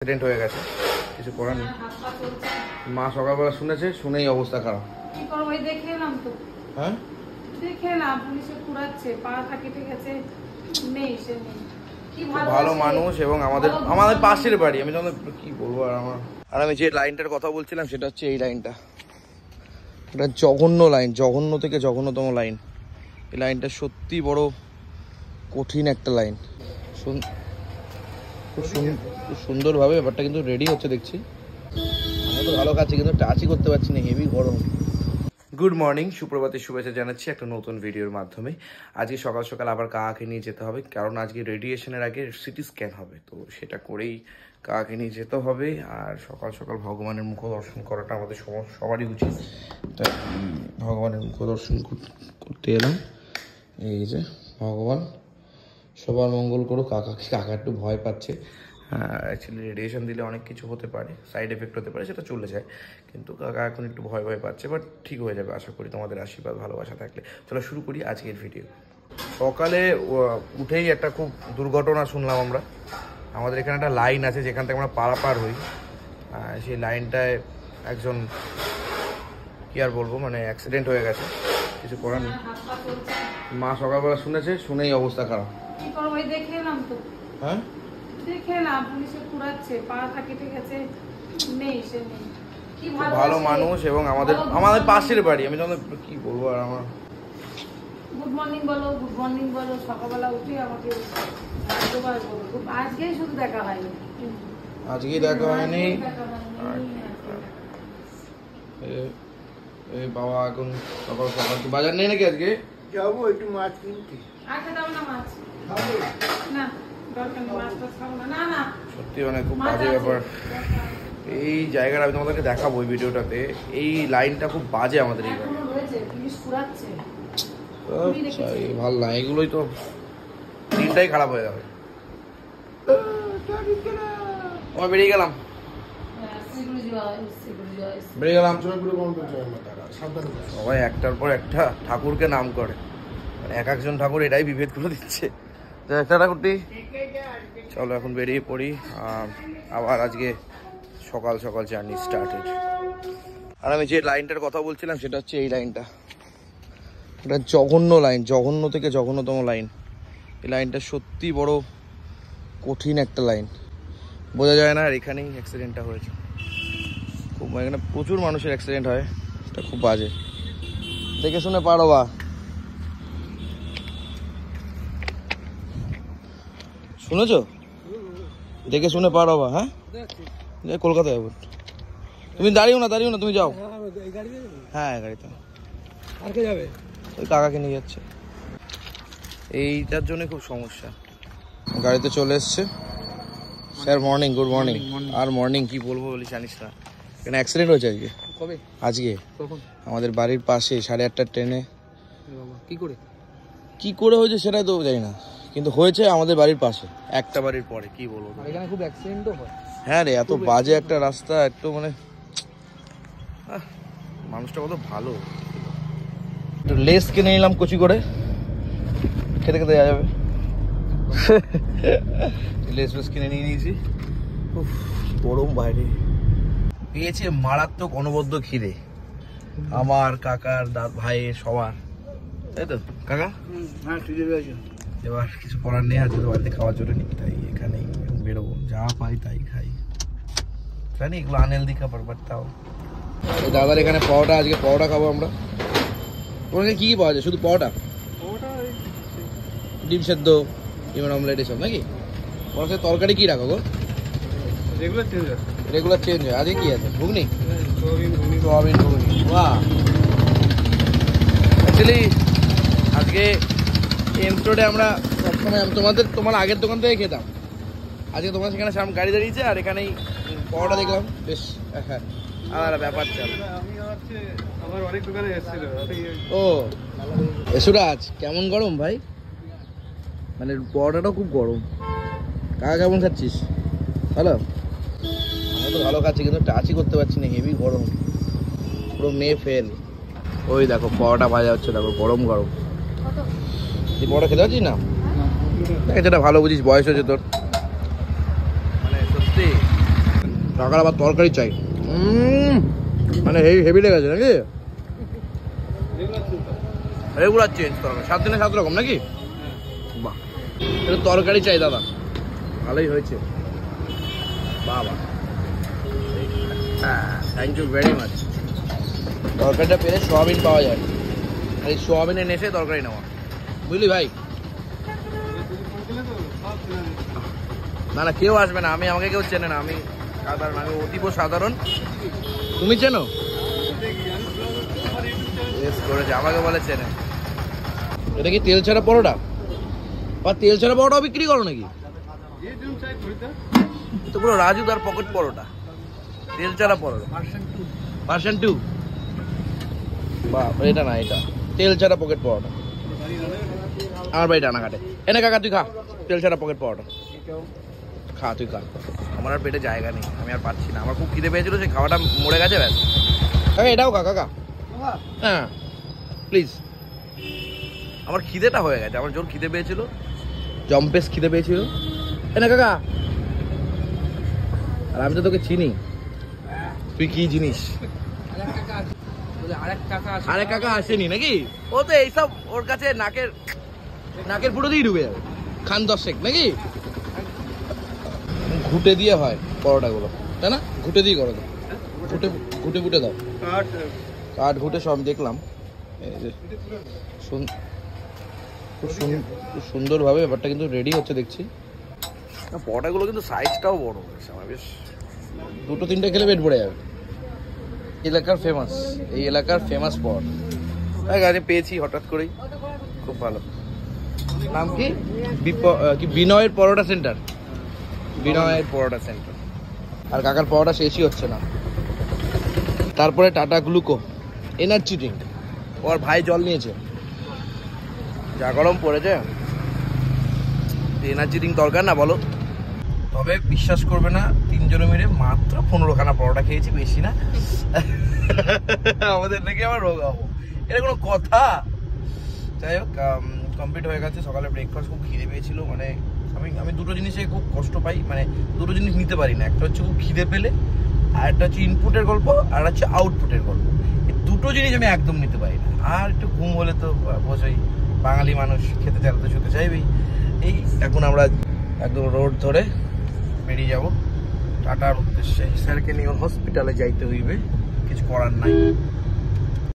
Accident হয়ে গেছে, কিছু করার নেই। মা সকালবেলা শুনেছে, শুনেই অবস্থা খারাপ। কি করব, ভাই দেখে এলাম তো। হ্যাঁ দেখে এলাম, পুলিশে কুড়াচ্ছে, পাটা কেটে গেছে, নেই সে নেই। কি ভালো মানুষ এবং আমাদের পাশের বাড়ি। আমি তোমাদের কি বলবো, আর আমি যে লাইনটার কথা বলছিলাম সেটা হচ্ছে এই লাইনটা। এটা জঘন্য লাইন, জঘন্য থেকে জঘন্যতম লাইন। এই লাইনটা সত্যি বড় কঠিন একটা লাইন। খুব সুন্দরভাবে ব্যাপারটা কিন্তু রেডি হচ্ছে দেখছি। আমরা তো ভালো খাচ্ছি কিন্তু টাচই করতে পারছি না, হেভি গরম। গুড মর্নিং, সুপ্রভাতের শুভেচ্ছা জানাচ্ছি একটা নতুন ভিডিওর মাধ্যমে। আজকে সকাল সকাল আবার কাকাকে নিয়ে যেতে হবে, কারণ আজকে রেডিয়েশনের আগে সিটি স্ক্যান হবে, তো সেটা করেই কাকাকে নিয়ে যেতে হবে। আর সকাল সকাল ভগবানের মুখ দর্শন করাটা আমাদের সবারই উচিত, তাই ভগবানের মুখ দর্শন করতে এলাম। এই যে ভগবান সবার মঙ্গল করো। কাকা একটু ভয় পাচ্ছে। অ্যাকচুয়ালি রেডিয়েশন দিলে অনেক কিছু হতে পারে, সাইড এফেক্ট হতে পারে, সেটা চলে যায়, কিন্তু কাকা এখন একটু ভয় পাচ্ছে, বাট ঠিক হয়ে যাবে আশা করি, তোমাদের আশীর্বাদ ভালোবাসা থাকলে। চলো শুরু করি আজকের ভিডিও। সকালে উঠেই একটা খুব দুর্ঘটনা শুনলাম আমরা। আমাদের এখানে একটা লাইন আছে যেখান থেকে আমরা পারাপার হই, সেই লাইনটায় একজন কি আর বলবো, মানে অ্যাক্সিডেন্ট হয়ে গেছে, কিছু করার নেই। মা সকালবেলা শুনেছে, শুনেই অবস্থা খারাপ। কি করব, ভাই দেখে এলাম তো। হ্যাঁ দেখে এলাম, পুলিশে কুড়াচ্ছে, পাটা কেটে গেছে, নেই সে নেই। কি ভালো মানুষ এবং আমাদের পাশের বাড়ি। আমি তোমাদের কি বলবো, আর আমার গুড মর্নিং বলো, গুড মর্নিং বলো, সকালবেলা উঠে আমাকে একবার বলো। আজকেই শুধু দেখা হয়নি, আজকেই দেখা হয়নি। এই বাবা এখন সকাল সকাল বাজার নেই নাকি? আজকে যাবো একটু মাছ কিনতে। আচ্ছা দাও না মাছ, না দরকার নেই, মাছ টাছ খাবো না। না না সত্যি মানে খুব বাজে ব্যাপার। এই জায়গাটা আমি তোমাদেরকে দেখাবো এই ভিডিওটাতে। এই লাইনটা খুব বাজে আমাদের এই এখনো রয়েছে, পুলিশ কুড়াচ্ছে। ভাল না, এগুলোই তো দিনটাই খারাপ হয়ে যাবে। আমরা বেরিয়ে গেলাম, সবাই একটার পর একটা ঠাকুরকে নাম করে, এক একজন ঠাকুর এটাই বিভেদ করে দিচ্ছে। একটা ঠাকুরটি চলো এখন বেরিয়ে পড়ি। আবার আজকে সকাল সকাল জার্নি স্টার্টেড। আর আমি যে লাইনটার কথা বলছিলাম সেটা হচ্ছে এই লাইনটা। এটা জঘন্য লাইন, জঘন্য থেকে জঘন্যতম লাইন। এই লাইনটা সত্যি বড় কঠিন একটা লাইন, বোঝা যায় না। আর এখানেই অ্যাক্সিডেন্টটা হয়েছে। খুব এখানে প্রচুর মানুষের অ্যাক্সিডেন্ট হয়, এটা খুব বাজে। দেখে শুনে পারো বা, শুনেছ? দেখে শুনে পারো বা। হ্যাঁ কলকাতায় যাবো। তুমি দাঁড়িও না তুমি যাও। হ্যাঁ গাড়িতে। আর কে যাবে? ওই কাকাকে নিয়ে যাচ্ছে, এইটার জন্য খুব সমস্যা। গাড়িতে চলে এসছে। Sir morning, good morning. আর মর্নিং কি বলবো বলি জানিস না, এখানে অ্যাক্সিডেন্ট হয়েছে আজকে। কবে? আজকে কখন? আমাদের বাড়ির পাশে 8:30টার ট্রেনে। কি করে হয়েছে সেটাই তো জানি না, কিন্তু হয়েছে আমাদের বাড়ির পাশে, একটা বাড়ির পরে। কি বলবো, এখানে খুব অ্যাক্সিডেন্টও হয়। হ্যাঁ রে, এত বাজে একটা রাস্তা, একটু মানে মানুষটা কত ভালো। একটু লেস কিনে নিলাম কচি করে, খেতে খেতে যাওয়া যাবে। লেস ফেস কিনে নিয়ে নিয়েছি। গরম বাইরে, পেয়েছে মারাত্মক অনবদ্য খিদে আমার, কাকার, ভাইয়ের, সবার, তাই তো কাকা? হ্যাঁ ঠিক আছে। এবার কিছু করার নেই, আজকে তো বাড়িতে খাওয়ার জন্য নেই, তাই এখানেই বেরোবো, যা পাই তাই খাই। জানি এগুলো আনহেলদি খাবার, বাট তাও। দাদার এখানে পাওয়াটা, আজকে পাওয়াটা খাবো আমরা। তোমার কি কি পাওয়া যায়? শুধু পাওয়াটা, ডিম সেদ্ধ, ডিমের অমলেট, এসব নাকি? তোমার সাথে তরকারি কি রাখো গো? রেগুলার চেঞ্জ হয়। আজকে কি আছে? ঘুগনি, সোয়াবিন ঘুগনি। বাহ, অ্যাকচুয়ালি আজকে এমস রোডে আমরা সবসময় তোমার আগের দোকান থেকে খেতাম। আজকে তোমার সেখানে সামনে গাড়ি দাঁড়িয়েছে, আর এখানেই পাওয়াটা দেখলাম, বেশ হ্যাঁ আলাদা ব্যাপার চাল। ও এসুরাজ, কেমন গরম ভাই, মানে পরোটাটাও খুব গরম। কাকা কেমন খাচ্ছিস? ভালো? আমরা তো ভালো খাচ্ছি কিন্তু টাচই করতে পারছি না, হেভি গরম, পুরো মেয়ে ফেল। ওই দেখো পরোটা ভাজা হচ্ছে, দেখো গরম গরম। তুই পরোটা খেতে পারছিস না? দেখ যেটা ভালো বুঝিস, বয়স হয়েছে তোর, মানে সত্যি কাকার আবার তরকারি চাই। মানে হেভি লেগেছে নাকি? রেগুলার চেঞ্জ তরকারি, 7 দিনে 7 রকম নাকি? বাহ, এটা তরকারি চাই দাদা। ভালোই হয়েছে বাবা, থ্যাংক ইউ ভেরি মাচ। তরকারিটা পেলে সোয়াবিন পাওয়া যায়, এই সোয়াবিনে নেশে তরকারি নেওয়া, বুঝলি ভাই? না না, কেউ আসবে না, আমাকে কেউ চেনে না, আমি সাধারণ, আমি অতীব সাধারণ। তুমি চেনো? করেছে, আমাকে বলে চেনে। এটা কি তেল ছাড়া পরোটা? বা তেল ছাড়া পরোটাও বিক্রি করো নাকি? তো পুরো রাজু তার পকেট পরোটা, তেল ছাড়া পরোটা ভার্সন 2। বা এটা না, এটা তেল ছাড়া পকেট পরোটা। আমার বাড়ি রানাঘাটে। এনে কাকা তুই খা তেল ছাড়া পকেট পরোটা, খা তুই খা। আমার আর পেটে জায়গা নেই, আমি আর পাচ্ছি না, আমার খুব খিদে পেয়েছিল, সেই খাওয়াটা মরে গেছে ব্যাস। কাকা এটাও খা কাকা, হ্যাঁ প্লিজ। আমার খিদেটা হয়ে গেছে, আমার জোর খিদে পেয়েছিল, জম্পেস খিদে পেয়েছিল। এনে কাকা, আর আমি তো তোকে চিনি, তুই কি জিনিস? আরেক কাকা আসেনি নাকি? ও তো এইসব, ওর কাছে নাকের ফুটো দিয়ে ডুবে যাবে, খান 10 নাকি? ঘুটে দিয়ে হয় পরোটাগুলো, তাই না? ঘুটে দিয়ে করো, ঘুটে ঘুটে দাও, কাঠ ঘুটে সব দেখলাম। খুব সুন্দরভাবে ব্যাপারটা কিন্তু রেডি হচ্ছে দেখছি। পরোটাগুলো কিন্তু সাইজটাও বড় হয়েছে, আমার বেশ 2-3টে খেলে পেট ভরে যাবে। এলাকার ফেমাস, এই এলাকার ফেমাস পরোটা গাড়ি পেয়েছি হঠাৎ করেই, খুব ভালো। নাম কি? বিনয়ের পরোটা সেন্টার, বিনয়ের পরোটা সেন্টার। আর কাকার পরোটা শেষই হচ্ছে না। তারপরে টাটা গ্লুকো এনার্জি ড্রিঙ্ক, ওর ভাই জল নিয়েছে, যা গরম পড়েছে, এনার্জি ড্রিঙ্ক দরকার না বলো? তবে বিশ্বাস করবে না, 3 জনে মিলে মাত্র 15খানা পরোটা খেয়েছি, বেশি না। আমাদের থেকে আবার রোগ হবো, এটা কোনো কথা? যাই হোক, কমপ্লিট হয়ে গেছে। সকালে ব্রেকফাস্ট, খুব খিদে পেয়েছিল, মানে আমি দুটো জিনিসে খুব কষ্ট পাই, মানে দুটো জিনিস নিতে পারি না। একটা হচ্ছে খুব খিদে পেলে, আর একটা হচ্ছে ইনপুটের গল্প, আর হচ্ছে আউটপুটের গল্প। এই দুটো জিনিস আমি একদম নিতে পারি না। আর একটু ঘুম হলে তো বোঝোই, বাঙালি মানুষ খেতে চাইলে তো শুতে চাইবেই। এই এখন আমরা একদম রোড ধরে বেরিয়ে যাব টাটার উদ্দেশ্যে। স্যারকে নিয়ে হসপিটালে যাইতে হইবে, কিছু করার নাই।